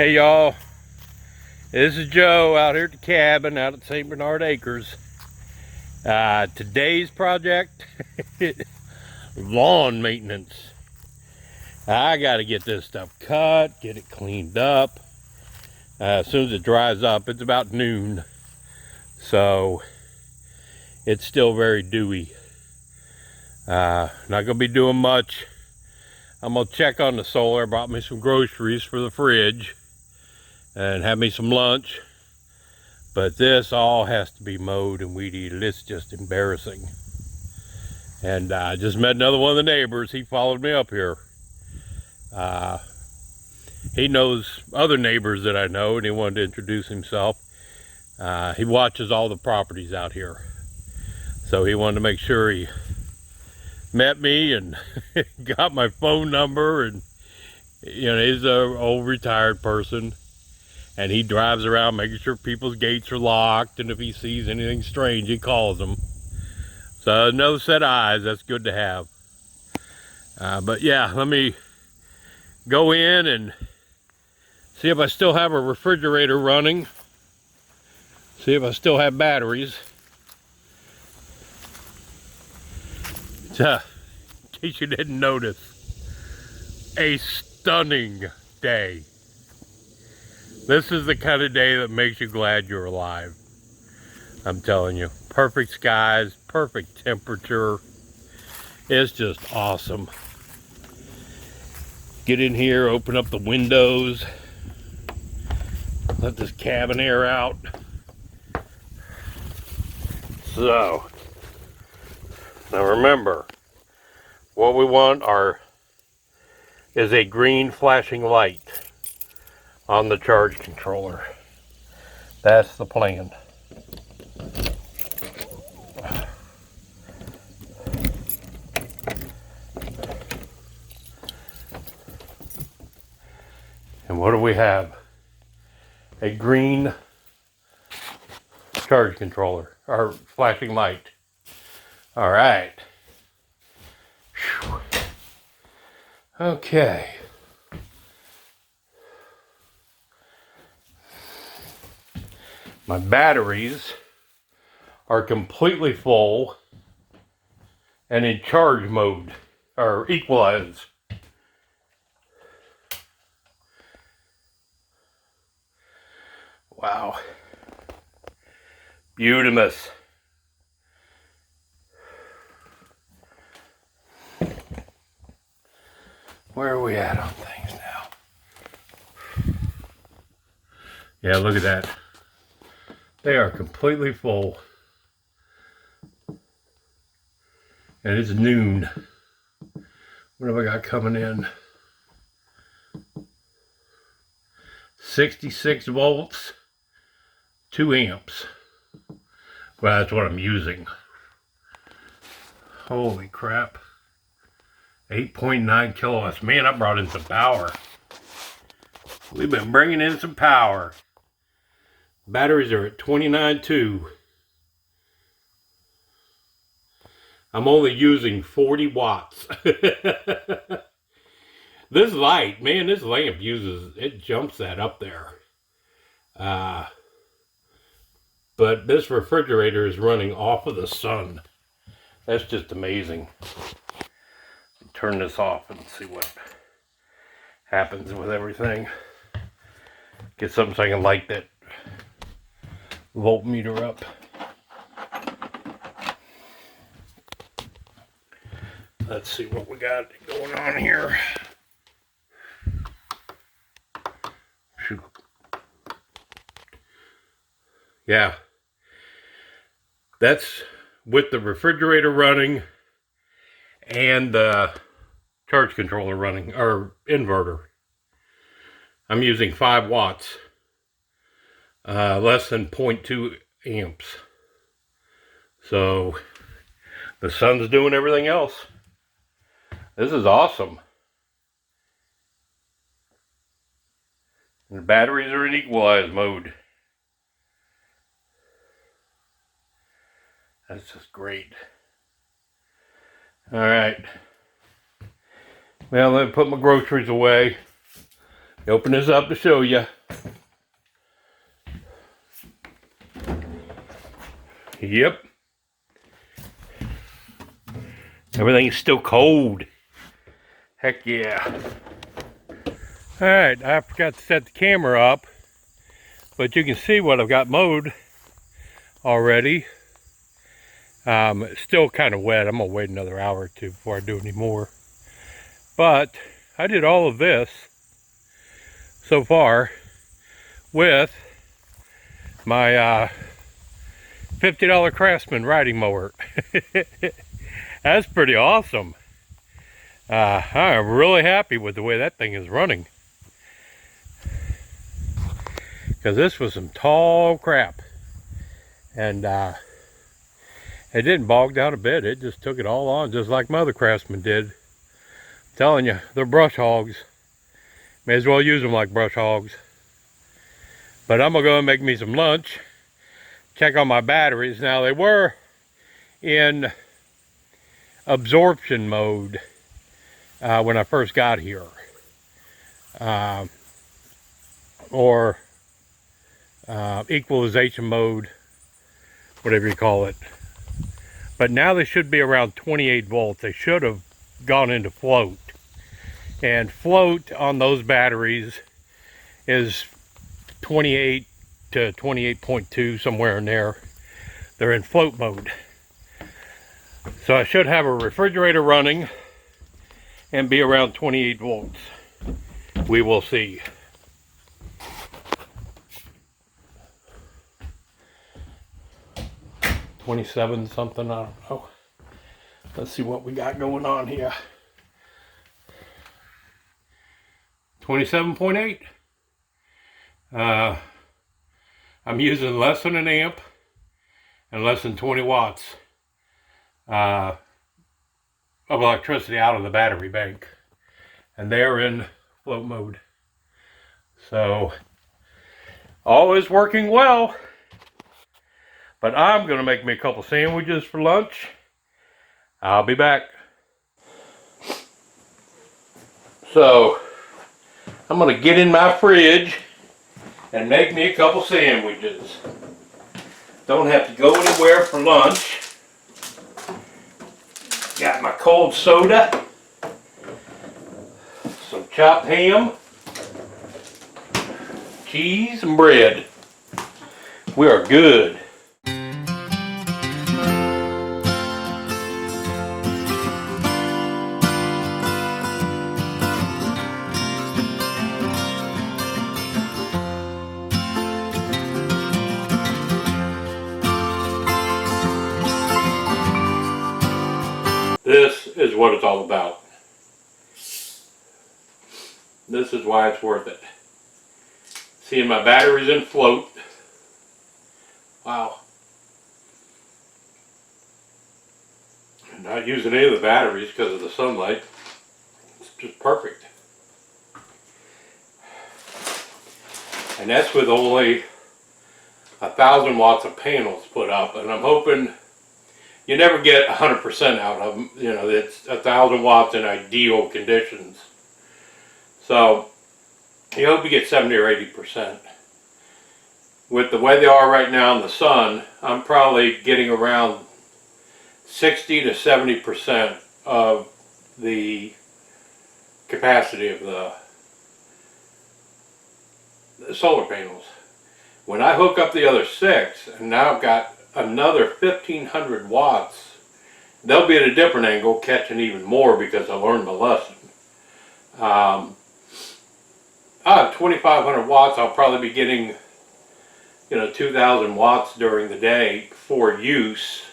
Hey y'all, this is Joe out here at the cabin out at St. Bernard Acres. Today's project, lawn maintenance. I gotta get this stuff cut, get it cleaned up. As soon as it dries up, it's about noon, so it's still very dewy. Not gonna be doing much. I'm gonna check on the solar. I brought me some groceries for the fridge and have me some lunch. But this all has to be mowed and weed eated. It's just embarrassing. And I just met another one of the neighbors. He followed me up here. He knows other neighbors that I know, and he wanted to introduce himself. He watches all the properties out here. So he wanted to make sure he met me and got my phone number. And you know, he's an old retired person. And he drives around making sure people's gates are locked, and if he sees anything strange, he calls them. So another set of eyes, that's good to have. But yeah, let me go in and see if I still have a refrigerator running. See if I still have batteries. In case you didn't notice, a stunning day. This is the kind of day that makes you glad you're alive. I'm telling you, perfect skies, perfect temperature. It's just awesome. Get in here, open up the windows, let this cabin air out. So, now remember, what we want is a green flashing light on the charge controller. That's the plan. And what do we have? A green charge controller, or flashing light. All right. Whew. Okay. My batteries are completely full and in charge mode, or equalize. Wow. Beautimous. Where are we at on things now? Yeah, look at that. They are completely full. And it's noon. What have I got coming in? 66 volts, 2 amps. Well, that's what I'm using. Holy crap. 8.9 kilowatts. Man, I brought in some power. We've been bringing in some power. Batteries are at 29.2. I'm only using 40 watts. This light, man, this lamp it jumps that up there. But this refrigerator is running off of the sun. That's just amazing. Turn this off and see what happens with everything. Get something so I can light that voltmeter up. Let's see what we got going on here. Shoot. Yeah. That's with the refrigerator running and the charge controller running, or inverter. I'm using 5 watts, less than 0.2 amps. So the sun's doing everything else. This is awesome. And the batteries are in equalize mode. That's just great. All right. Well, let me put my groceries away. Open this up to show you. Yep. Everything's still cold. Heck yeah. Alright, I forgot to set the camera up, but you can see what I've got mowed already. It's still kind of wet. I'm going to wait another hour or two before I do any more. But I did all of this so far with my $50 Craftsman riding mower. That's pretty awesome. I'm really happy with the way that thing is running. Because this was some tall crap. And it didn't bog down a bit. It just took it all on, just like my other Craftsman did. I'm telling you, they're brush hogs. May as well use them like brush hogs. But I'm going to go and make me some lunch. Check on my batteries. Now, they were in absorption mode when I first got here. Or equalization mode, whatever you call it. But now they should be around 28 volts. They should have gone into float. And float on those batteries is 28 to 28.2, somewhere in there. They're in float mode. So I should have a refrigerator running and be around 28 volts. We will see. $27 something, I don't know. Let's see what we got going on here. 27.8. I'm using less than an amp and less than 20 watts of electricity out of the battery bank. And they're in float mode. So, all is working well. But I'm going to make me a couple sandwiches for lunch. I'll be back. So, I'm going to get in my fridge and make me a couple sandwiches. Don't have to go anywhere for lunch. Got my cold soda, some chopped ham, cheese, and bread. We are good. This is what it's all about. This is why it's worth it. Seeing my batteries in float. Wow. I'm not using any of the batteries because of the sunlight. It's just perfect. And that's with only 1,000 watts of panels put up. And I'm hoping you never get 100% out of them. You know, it's 1,000 watts in ideal conditions. So, you hope you get 70 or 80%. With the way they are right now in the sun, I'm probably getting around 60 to 70% of the capacity of the solar panels. When I hook up the other 6, and now I've got another 1,500 watts, they'll be at a different angle, catching even more because I learned my lesson. I have 2,500 watts. I'll probably be getting, 2,000 watts during the day for use.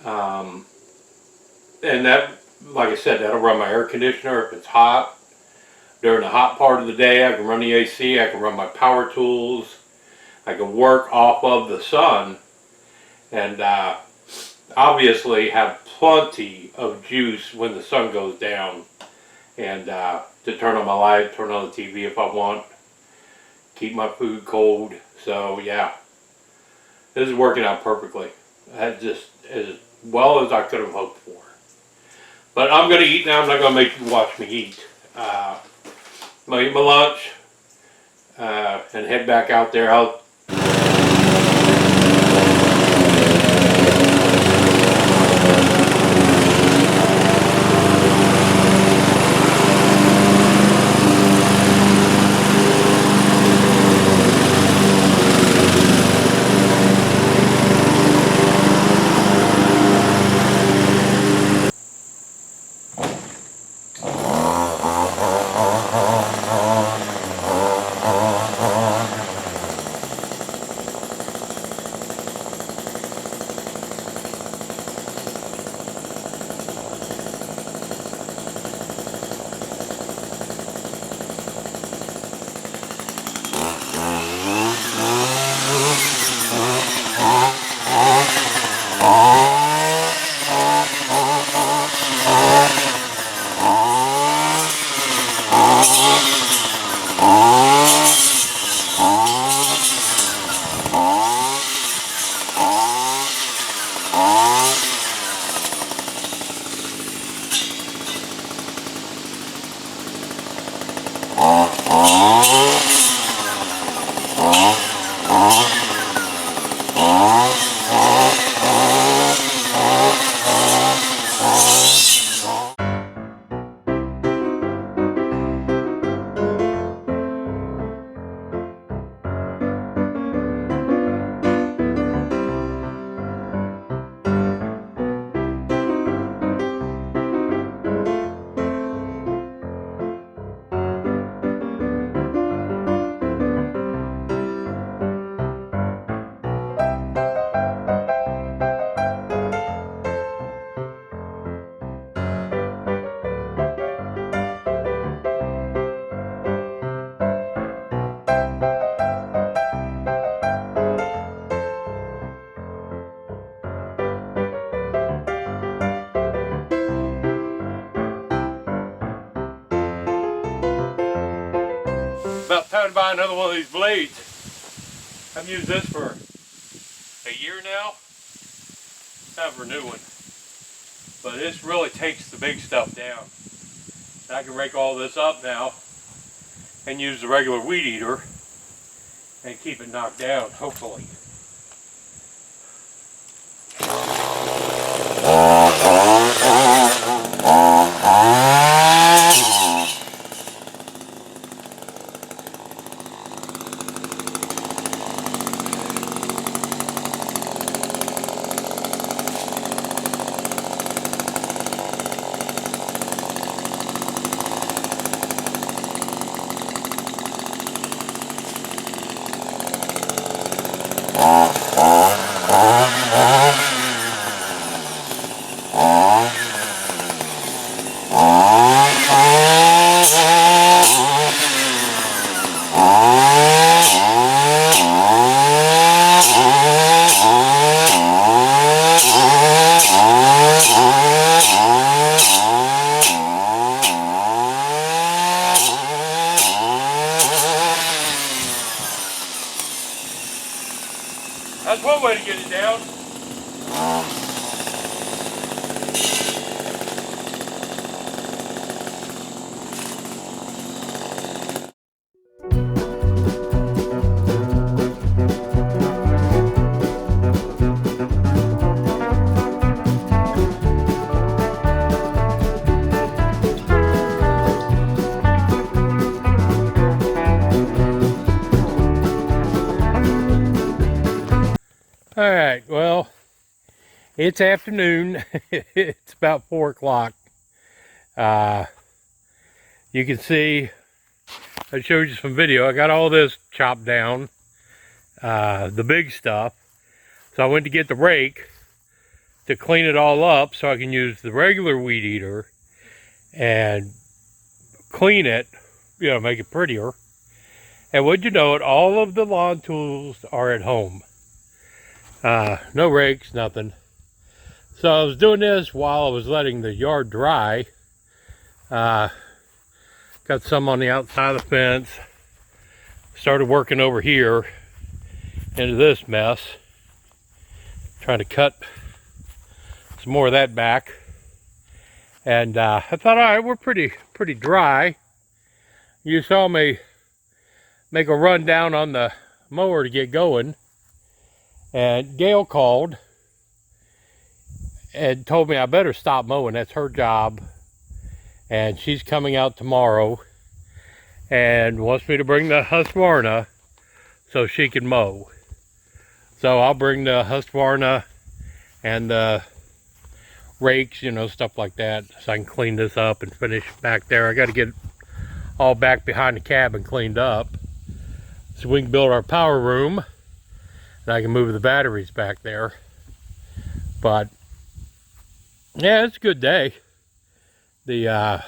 And that, like I said, that'll run my air conditioner if it's hot. During the hot part of the day, I can run the AC, I can run my power tools, I can work off of the sun, and obviously have plenty of juice when the sun goes down, and to turn on my light, turn on the TV if I want, keep my food cold. So yeah, this is working out perfectly. That's just as well as I could have hoped for. But I'm going to eat now. I'm not going to make you watch me eat. I'm gonna eat my lunch and head back out there. About time to buy another one of these blades. I've used this for a year now. Time for a new one. But this really takes the big stuff down. I can rake all this up now and use the regular weed eater and keep it knocked down, hopefully. That's one way to get it down. Alright, well, it's afternoon. It's about 4 o'clock. You can see, I showed you some video. I got all this chopped down, the big stuff. So I went to get the rake to clean it all up so I can use the regular weed eater and clean it, make it prettier. And would you know it, all of the lawn tools are at home. No rakes, nothing. So I was doing this while I was letting the yard dry. Got some on the outside of the fence. Started working over here into this mess. Trying to cut some more of that back. And I thought, all right, we're pretty dry. you saw me make a run down on the mower to get going, and Gail called and told me I better stop mowing. That's her job, and she's coming out tomorrow and wants me to bring the Husqvarna so she can mow. So I'll bring the Husqvarna and the rakes, you know, stuff like that, so I can clean this up and finish back there. I got to get all back behind the cabin cleaned up so we can build our power room and I can move the batteries back there. But yeah, it's a good day. The got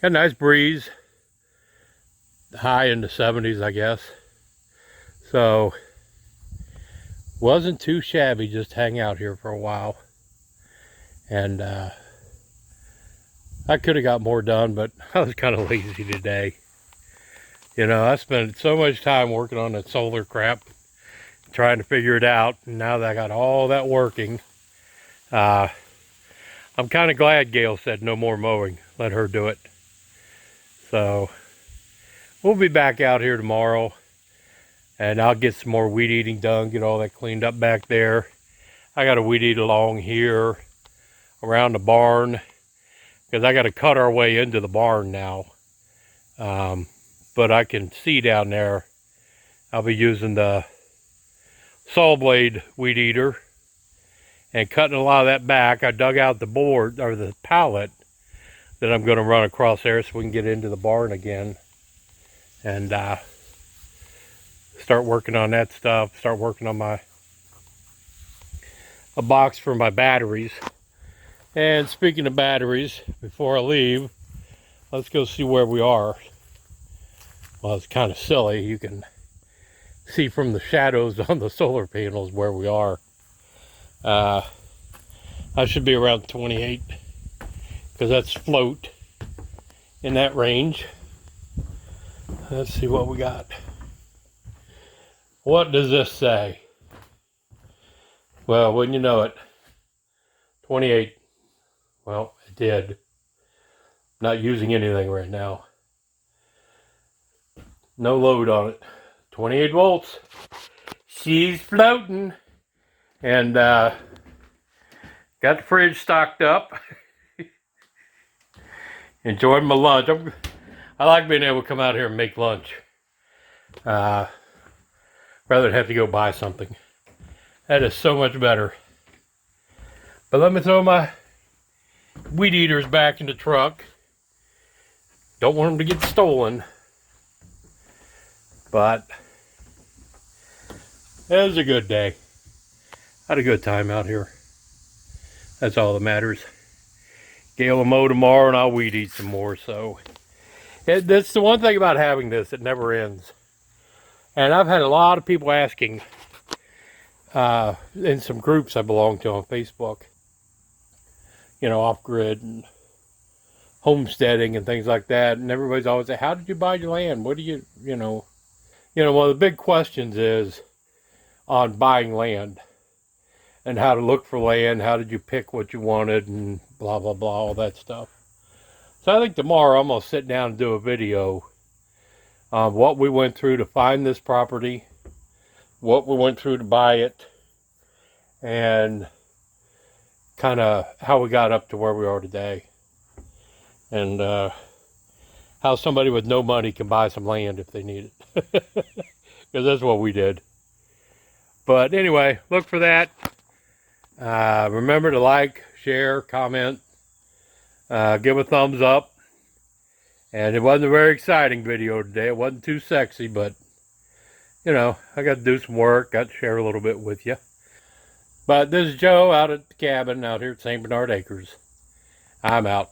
a nice breeze, high in the 70s, I guess. So wasn't too shabby just to hang out here for a while. And I could have got more done, but I was kind of lazy today. You know, I spent so much time working on that solar crap, trying to figure it out. And now that I got all that working, I'm kind of glad Gail said no more mowing. Let her do it. So we'll be back out here tomorrow, and I'll get some more weed eating done, get all that cleaned up back there. I got to weed eat along here around the barn because I got to cut our way into the barn now. But I can see down there. I'll be using the saw blade weed eater and cutting a lot of that back. I dug out the board or the pallet that I'm going to run across there so we can get into the barn again and start working on that stuff. Start working on a box for my batteries. And speaking of batteries, before I leave, let's go see where we are. Well, it's kind of silly. You can see from the shadows on the solar panels where we are. I should be around 28 because that's float in that range. Let's see what we got. What does this say? Well, wouldn't you know it, 28. Well, it did. Not using anything right now. No load on it. 28 volts. She's floating. And got the fridge stocked up. Enjoying my lunch. I like being able to come out here and make lunch. Rather than have to go buy something. That is so much better. But let me throw my weed eaters back in the truck. Don't want them to get stolen. But it was a good day. Had a good time out here. That's all that matters. Gail will mow tomorrow and I'll weed eat some more. So that's the one thing about having this, it never ends. And I've had a lot of people asking in some groups I belong to on Facebook, you know, off-grid and homesteading and things like that. And everybody's always saying, how did you buy your land? What do you know, one of the big questions is on buying land and how to look for land. How did you pick what you wanted and blah, blah, blah, all that stuff. So I think tomorrow I'm going to sit down and do a video on what we went through to find this property, what we went through to buy it, and kind of how we got up to where we are today. And how somebody with no money can buy some land if they need it. Because that's what we did. But anyway, look for that. Remember to like, share, comment, give a thumbs up. And it wasn't a very exciting video today. It wasn't too sexy, but you know, I got to do some work, got to share a little bit with you. But this is Joe out at the cabin out here at St. Bernard Acres. I'm out.